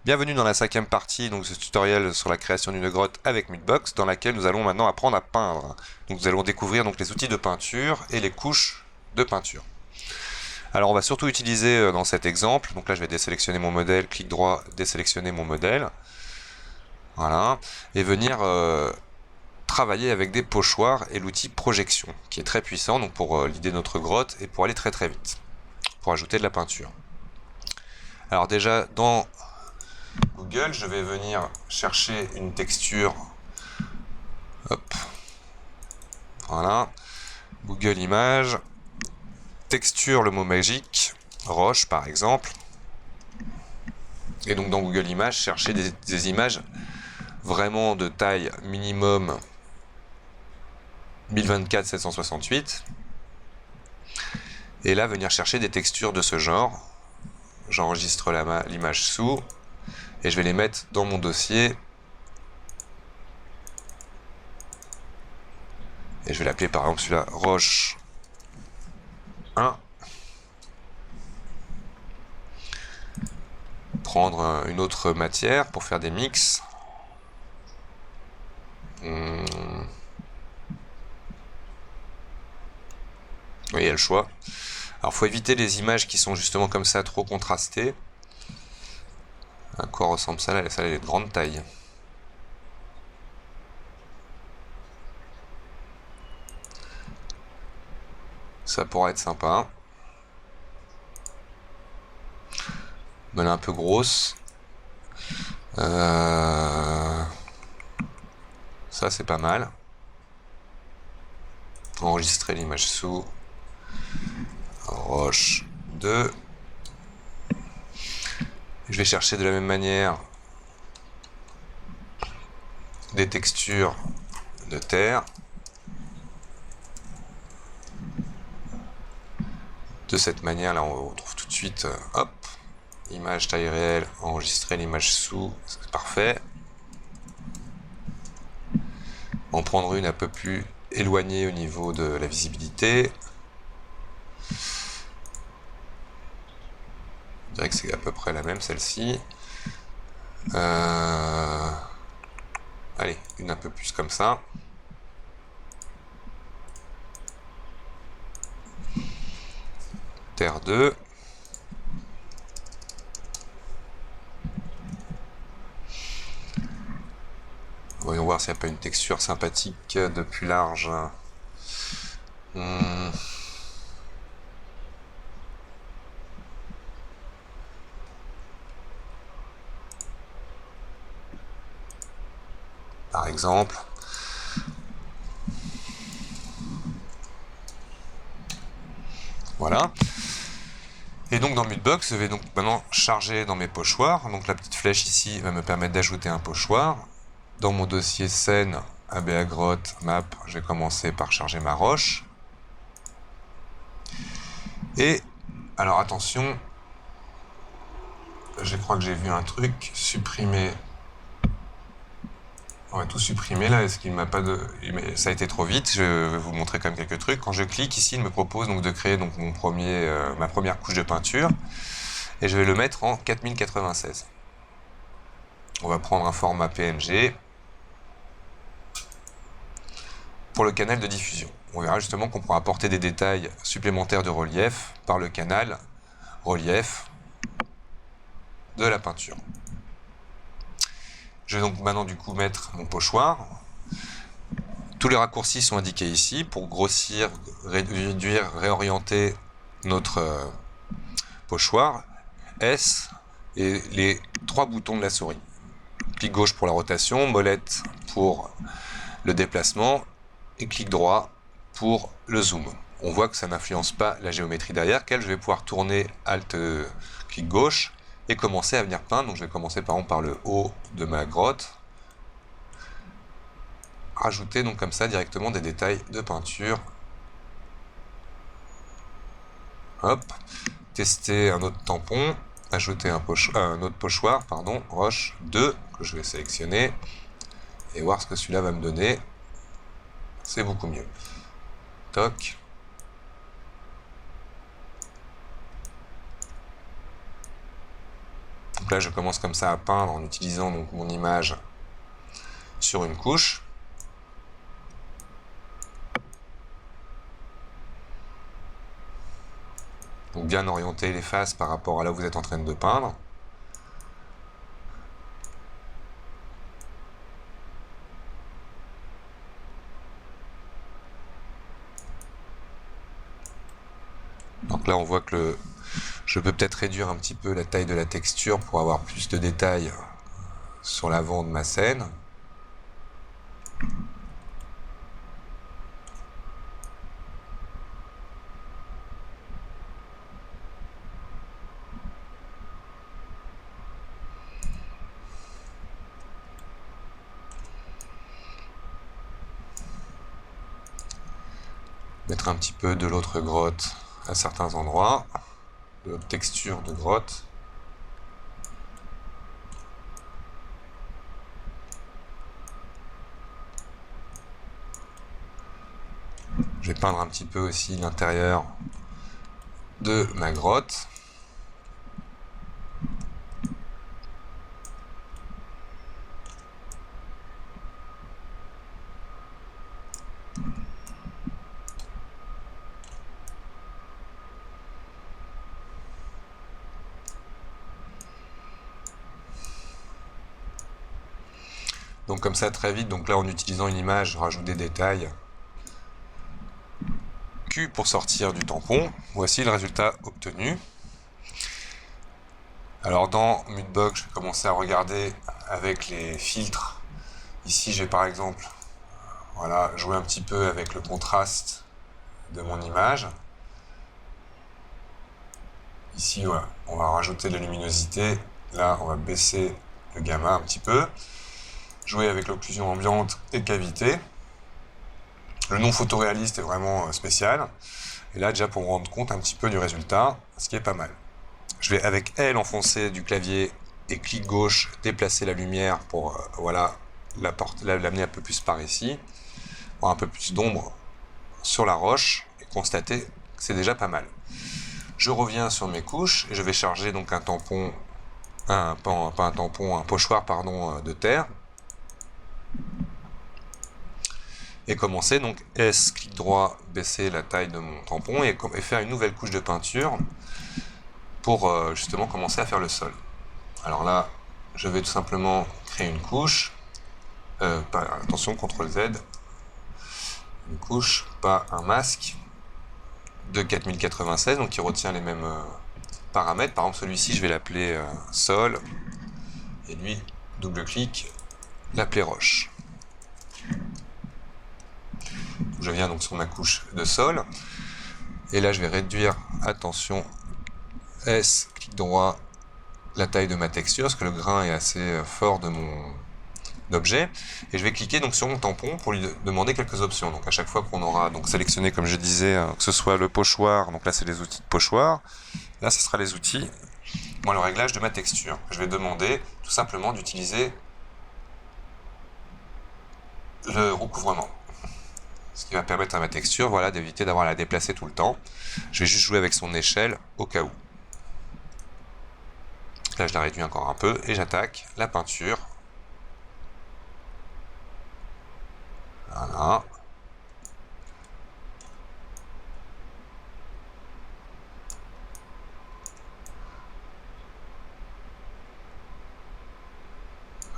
Bienvenue dans la cinquième partie donc, de ce tutoriel sur la création d'une grotte avec Mudbox, dans laquelle nous allons maintenant apprendre à peindre. Donc, nous allons découvrir donc, les outils de peinture et les couches de peinture. Alors on va surtout utiliser dans cet exemple, donc là je vais désélectionner mon modèle, clic droit, désélectionner mon modèle, voilà, et venir travailler avec des pochoirs et l'outil projection, qui est très puissant donc pour l'idée de notre grotte et pour aller très très vite, pour ajouter de la peinture. Alors déjà dans Google, je vais venir chercher une texture. Hop. Voilà. Google Images. Texture, le mot magique. Roche, par exemple. Et donc dans Google Images, chercher des images vraiment de taille minimum 1024-768. Et là, venir chercher des textures de ce genre. J'enregistre l'image sous. Et je vais les mettre dans mon dossier. Et je vais l'appeler par exemple celui-là Roche 1. Prendre une autre matière pour faire des mix. Vous voyez, il y a le choix. Alors, il faut éviter les images qui sont justement comme ça, trop contrastées. À quoi ressemble ça là? Ça, elle est de grande taille. Ça pourrait être sympa. Elle est un peu grosse. Ça, c'est pas mal. Enregistrer l'image sous. Roche 2. Je vais chercher de la même manière des textures de terre. De cette manière là, on retrouve tout de suite, hop, image taille réelle, enregistrer l'image sous, c'est parfait. En prendre une un peu plus éloignée au niveau de la visibilité. Je dirais que c'est à peu près la même celle-ci. Allez, une un peu plus comme ça. Terre 2. Voyons voir s'il n'y a pas une texture sympathique de plus large. Par exemple. Voilà. Et donc dans Mudbox, je vais donc maintenant charger dans mes pochoirs. Donc la petite flèche ici va me permettre d'ajouter un pochoir. Dans mon dossier scène, ABA grotte, map, je vais commencer par charger ma roche. Et, alors attention, je crois que j'ai vu un truc, supprimer. On va tout supprimer là, est-ce qu'il m'a pas de... Ça a été trop vite, je vais vous montrer quand même quelques trucs. Quand je clique ici, il me propose donc de créer donc ma première couche de peinture. Et je vais le mettre en 4096. On va prendre un format PNG. Pour le canal de diffusion. On verra justement qu'on pourra apporter des détails supplémentaires de relief par le canal relief de la peinture. Je vais donc maintenant du coup mettre mon pochoir. Tous les raccourcis sont indiqués ici pour grossir, réduire, réorienter notre pochoir. S et les 3 boutons de la souris. Clic gauche pour la rotation, molette pour le déplacement et clic droit pour le zoom. On voit que ça n'influence pas la géométrie derrière, je vais pouvoir tourner Alt clic gauche et commencer à venir peindre. Donc je vais commencer par exemple par le haut de ma grotte. Rajouter donc comme ça directement des détails de peinture. Hop. Tester un autre tampon. Ajouter un autre pochoir, pardon, roche 2 que je vais sélectionner et voir ce que celui-là va me donner. C'est beaucoup mieux. Toc. Donc Donc là je commence comme ça à peindre en utilisant donc mon image sur une couche. Donc bien orienter les faces par rapport à là où vous êtes en train de peindre. Donc là on voit que je peux peut-être réduire un petit peu la taille de la texture pour avoir plus de détails sur l'avant de ma scène. Mettre un petit peu de l'autre grotte à certains endroits, de l'autre texture de grotte. Je vais peindre un petit peu aussi l'intérieur de ma grotte. Donc comme ça très vite, donc là en utilisant une image, je rajoute des détails. Q pour sortir du tampon. Voici le résultat obtenu. Alors dans Mudbox, je vais commencer à regarder avec les filtres. Ici, je vais par exemple voilà, jouer un petit peu avec le contraste de mon image. Ici, voilà, on va rajouter de la luminosité. Là, on va baisser le gamma un petit peu. Jouer avec l'occlusion ambiante et cavité. Le non photoréaliste est vraiment spécial. Et là, déjà pour me rendre compte un petit peu du résultat, ce qui est pas mal. Je vais avec L enfoncer du clavier et clic gauche déplacer la lumière pour voilà, l'amener un peu plus par ici, pour un peu plus d'ombre sur la roche et constater que c'est déjà pas mal. Je reviens sur mes couches et je vais charger donc un tampon, pas un tampon, un pochoir pardon, de terre. Et commencer, donc S, clic droit, baisser la taille de mon tampon et faire une nouvelle couche de peinture pour justement commencer à faire le sol. Alors là, je vais tout simplement créer une couche, attention, CTRL Z, une couche, pas un masque, de 4096, donc qui retient les mêmes paramètres. Par exemple, celui-ci, je vais l'appeler sol, et lui, double-clic, l'appeler roche. Je viens donc sur ma couche de sol, et là je vais réduire, attention, S, clic droit, la taille de ma texture, parce que le grain est assez fort de mon objet, et je vais cliquer donc sur mon tampon pour lui demander quelques options. Donc à chaque fois qu'on aura donc sélectionné, comme je disais, que ce soit le pochoir, donc là c'est les outils de pochoir, là ce sera les outils, le réglage de ma texture. Je vais demander tout simplement d'utiliser le recouvrement. Ce qui va permettre à ma texture, voilà, d'éviter d'avoir à la déplacer tout le temps. Je vais juste jouer avec son échelle au cas où. Là, je la réduis encore un peu et j'attaque la peinture. Voilà.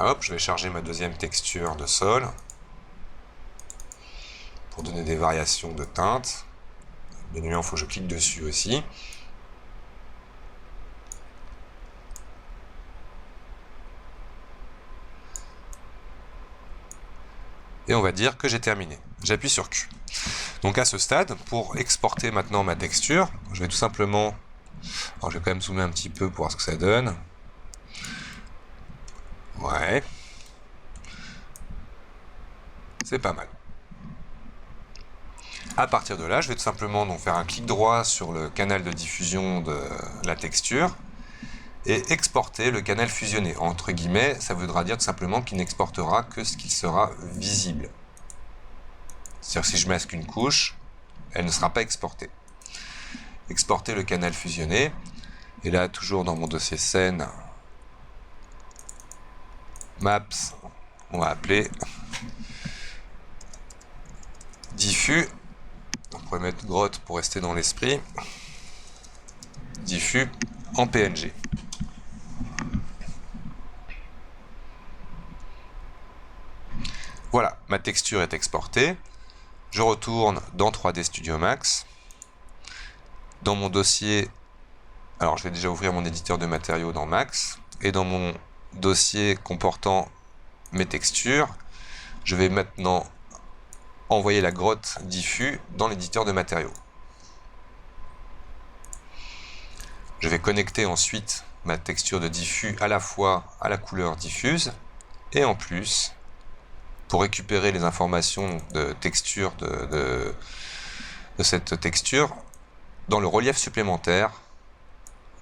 Hop, je vais charger ma deuxième texture de sol pour donner des variations de teintes. Bien évidemment, il faut que je clique dessus aussi. Et on va dire que j'ai terminé. J'appuie sur Q. Donc à ce stade, pour exporter maintenant ma texture, je vais tout simplement... Alors je vais quand même zoomer un petit peu pour voir ce que ça donne. Ouais. C'est pas mal. À partir de là, je vais tout simplement donc faire un clic droit sur le canal de diffusion de la texture et exporter le canal fusionné. Entre guillemets, ça voudra dire tout simplement qu'il n'exportera que ce qui sera visible. C'est-à-dire que si je masque une couche, elle ne sera pas exportée. Exporter le canal fusionné. Et là, toujours dans mon dossier scène, maps, on va appeler diffus. On pourrait mettre grotte pour rester dans l'esprit. Diffus en PNG. Voilà, ma texture est exportée. Je retourne dans 3D Studio Max. Dans mon dossier, alors je vais déjà ouvrir mon éditeur de matériaux dans Max. Et dans mon dossier comportant mes textures, je vais maintenant envoyer la grotte diffus dans l'éditeur de matériaux. Je vais connecter ensuite ma texture de diffus à la fois à la couleur diffuse et en plus, pour récupérer les informations de texture de cette texture dans le relief supplémentaire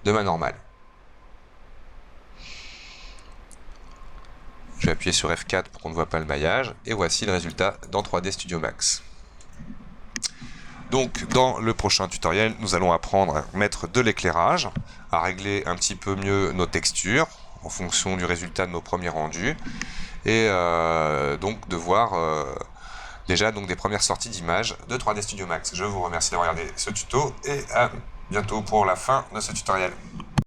de ma normale. Je vais appuyer sur F4 pour qu'on ne voit pas le maillage et voici le résultat dans 3D Studio Max. Donc dans le prochain tutoriel, nous allons apprendre à mettre de l'éclairage, à régler un petit peu mieux nos textures en fonction du résultat de nos premiers rendus et donc de voir déjà donc des premières sorties d'images de 3D Studio Max. Je vous remercie d'avoir regardé ce tuto et à bientôt pour la fin de ce tutoriel.